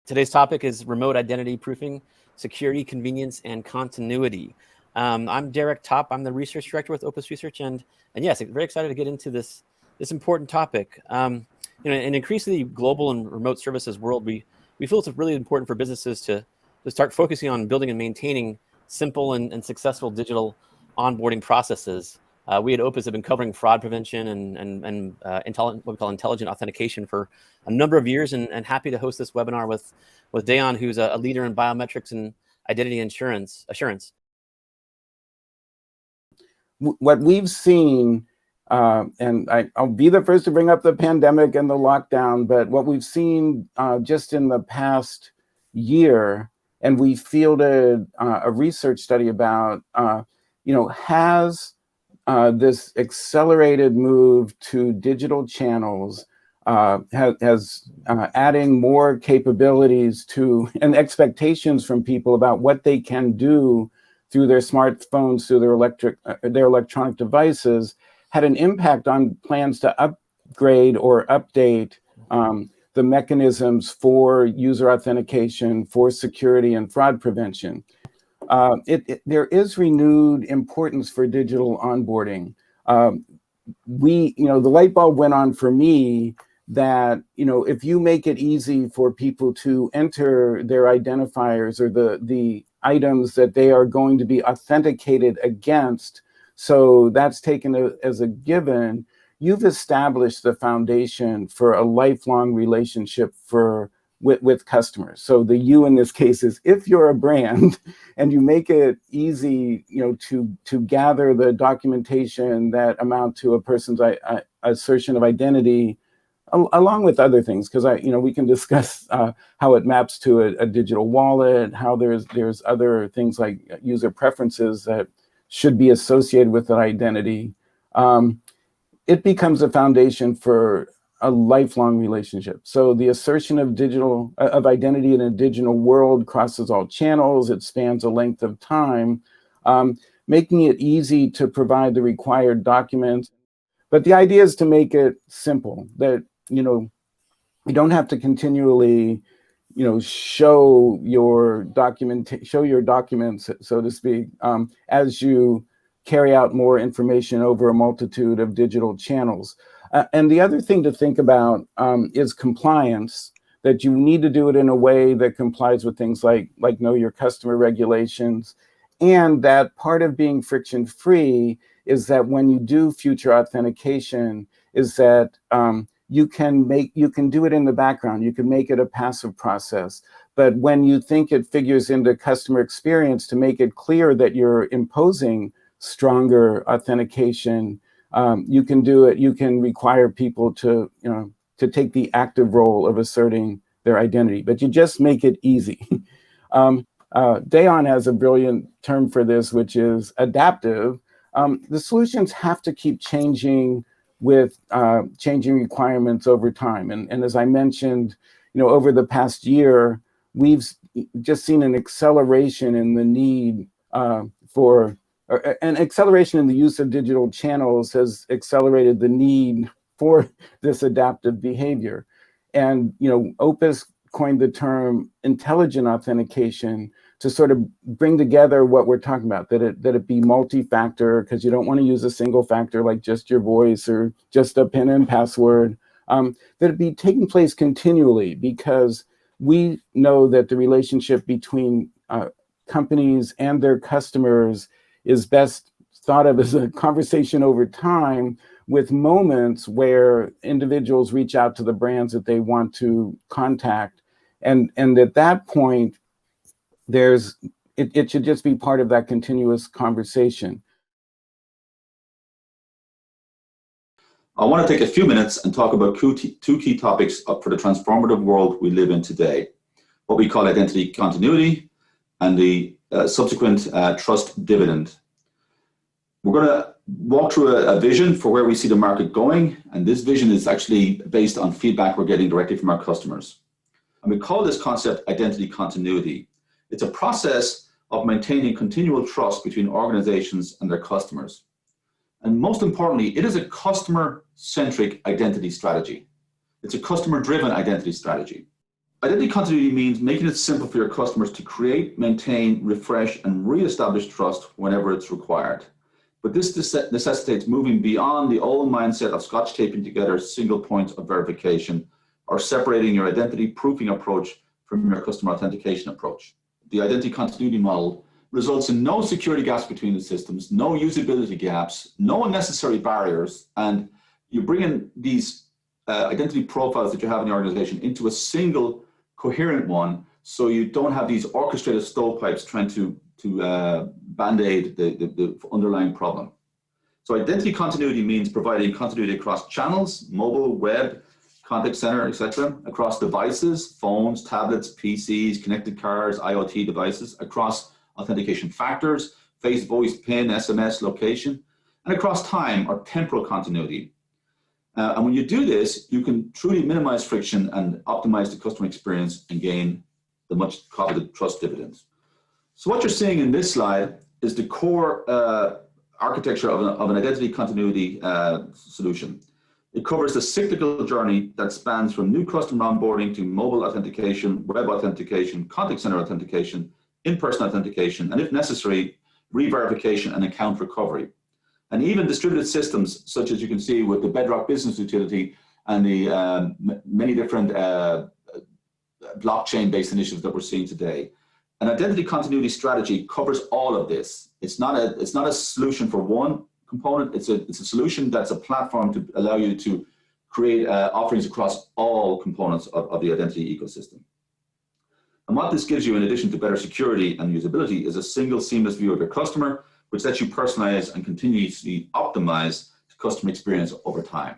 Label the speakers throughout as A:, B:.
A: Today's topic is remote identity proofing, security, convenience, and continuity. I'm Derek Top. I'm the research director with Opus Research, and yes, very excited to get into this important topic. In an increasingly global and remote services world, we feel it's really important for businesses to start focusing on building and maintaining simple and successful digital onboarding processes. We at Opus have been covering fraud prevention and what we call intelligent authentication for a number of years, and happy to host this webinar with Daon, who's a leader in biometrics and identity assurance.
B: What we've seen, and I'll be the first to bring up the pandemic and the lockdown, but what we've seen just in the past year, and we fielded a research study about, has this accelerated move to digital channels has adding more capabilities to and expectations from people about what they can do through their smartphones, through their electronic devices, had an impact on plans to upgrade or update the mechanisms for user authentication, for security and fraud prevention. There is renewed importance for digital onboarding. The light bulb went on for me that, if you make it easy for people to enter their identifiers or the items that they are going to be authenticated against, so that's taken as a given, you've established the foundation for a lifelong relationship with customers. So the you in this case is, if you're a brand and you make it easy, to gather the documentation that amount to a person's assertion of identity, along with other things, because we can discuss how it maps to a digital wallet, how there's other things like user preferences that should be associated with an identity. It becomes a foundation for a lifelong relationship. So the assertion of identity in a digital world crosses all channels. It spans a length of time, making it easy to provide the required documents. But the idea is to make it simple, that you don't have to continually show your documents, so to speak, as you carry out more information over a multitude of digital channels. And the other thing to think about is compliance, that you need to do it in a way that complies with things like know your customer regulations. And that part of being friction-free is that when you do future authentication, is that you can do it in the background. You can make it a passive process. But when you think it figures into customer experience, to make it clear that you're imposing stronger authentication, you can do it. You can require people to take the active role of asserting their identity, but you just make it easy. Daon has a brilliant term for this, which is adaptive. The solutions have to keep changing with changing requirements over time. And as I mentioned, over the past year, we've just seen an acceleration in the need an acceleration in the use of digital channels has accelerated the need for this adaptive behavior. And Opus coined the term intelligent authentication to sort of bring together what we're talking about, that it be multi-factor, because you don't want to use a single factor like just your voice or just a PIN and password, that it be taking place continually, because we know that the relationship between companies and their customers is best thought of as a conversation over time, with moments where individuals reach out to the brands that they want to contact. And at that point, it should just be part of that continuous conversation.
C: I want to take a few minutes and talk about two key topics for the transformative world we live in today, what we call identity continuity and the subsequent trust dividend. We're going to walk through a vision for where we see the market going, and this vision is actually based on feedback we're getting directly from our customers. And we call this concept identity continuity. It's a process of maintaining continual trust between organizations and their customers. And most importantly, it is a customer-centric identity strategy. It's a customer-driven identity strategy. Identity continuity means making it simple for your customers to create, maintain, refresh, and reestablish trust whenever it's required. But this necessitates moving beyond the old mindset of scotch taping together single points of verification or separating your identity proofing approach from your customer authentication approach. The identity continuity model results in no security gaps between the systems, no usability gaps, no unnecessary barriers, and you bring in these identity profiles that you have in the organization into a single coherent one, so you don't have these orchestrated stovepipes trying to band-aid the underlying problem. So identity continuity means providing continuity across channels, mobile, web, contact center, etc., across devices, phones, tablets, PCs, connected cars, IoT devices, across authentication factors, face, voice, PIN, SMS, location, and across time or temporal continuity. And when you do this, you can truly minimize friction and optimize the customer experience and gain the much coveted trust dividends. So what you're seeing in this slide is the core architecture of an identity continuity solution. It covers the cyclical journey that spans from new customer onboarding to mobile authentication, web authentication, contact center authentication, in-person authentication, and if necessary, re-verification and account recovery. And even distributed systems, such as you can see with the Bedrock Business Utility and the many different blockchain-based initiatives that we're seeing today. An identity continuity strategy covers all of this. It's not a solution for one component. It's a solution that's a platform to allow you to create offerings across all components of the identity ecosystem. And what this gives you, in addition to better security and usability, is a single seamless view of your customer, which lets you personalize and continuously optimize the customer experience over time.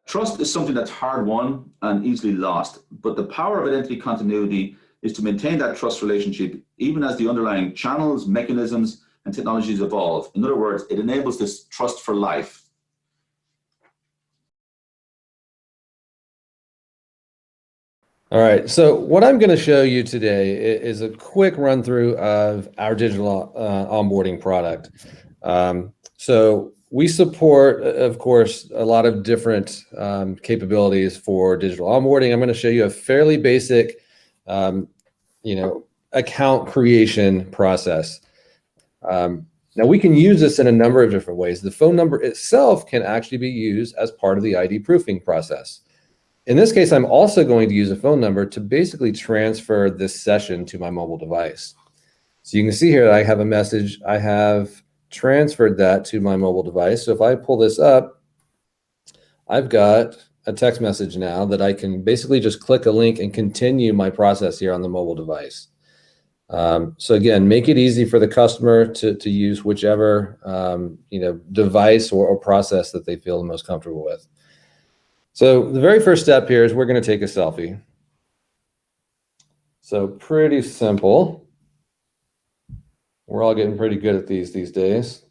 C: Trust is something that's hard won and easily lost, but the power of identity continuity is to maintain that trust relationship even as the underlying channels, mechanisms, and technologies evolve. In other words, it enables this trust for life.
D: All right, so what I'm going to show you today is a quick run through of our digital onboarding product. So we support, of course, a lot of different capabilities for digital onboarding. I'm going to show you a fairly basic, account creation process. Now we can use this in a number of different ways. The phone number itself can actually be used as part of the ID proofing process. In this case, I'm also going to use a phone number to basically transfer this session to my mobile device. So you can see here that I have a message. I have transferred that to my mobile device. So if I pull this up, I've got a text message now that I can basically just click a link and continue my process here on the mobile device. So again, make it easy for the customer to use whichever device or process that they feel the most comfortable with. So the very first step here is we're going to take a selfie. So pretty simple. We're all getting pretty good at these days.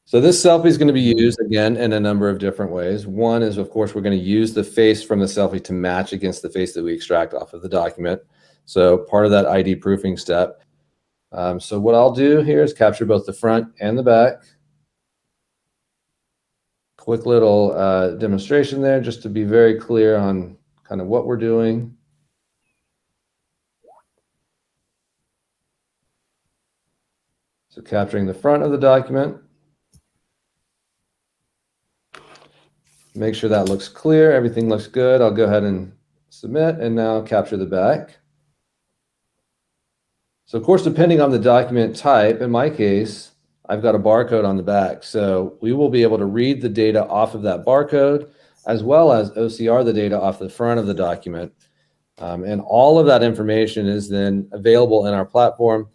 D: So this selfie is going to be used again in a number of different ways. One is, of course, we're going to use the face from the selfie to match against the face that we extract off of the document. So part of that ID proofing step. So what I'll do here is capture both the front and the back. Quick little demonstration there just to be very clear on kind of what we're doing. So capturing the front of the document. Make sure that looks clear. Everything looks good. I'll go ahead and submit and now capture the back. So of course, depending on the document type, in my case, I've got a barcode on the back. So we will be able to read the data off of that barcode, as well as OCR the data off the front of the document. And all of that information is then available in our platform.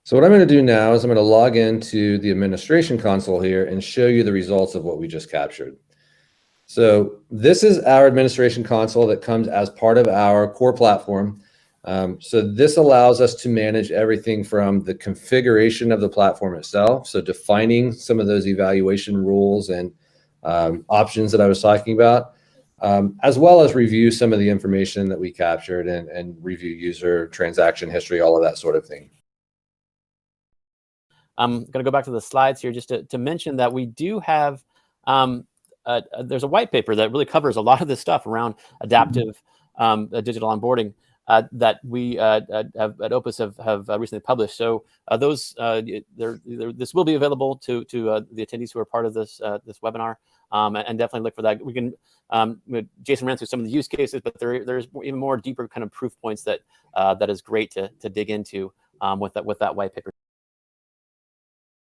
D: So what I'm going to do now is I'm going to log into the administration console here and show you the results of what we just captured. So this is our administration console that comes as part of our core platform. So this allows us to manage everything from the configuration of the platform itself, so defining some of those evaluation rules and options that I was talking about, as well as review some of the information that we captured and review user transaction history, all of that sort of thing.
A: I'm going to go back to the slides here just to mention that we do have, there's a white paper that really covers a lot of this stuff around adaptive digital onboarding that we have at Opus have recently published. So this will be available to the attendees who are part of this this webinar, and definitely look for that. We can Jason ran through some of the use cases, but there's even more deeper kind of proof points that that is great to dig into with that white paper.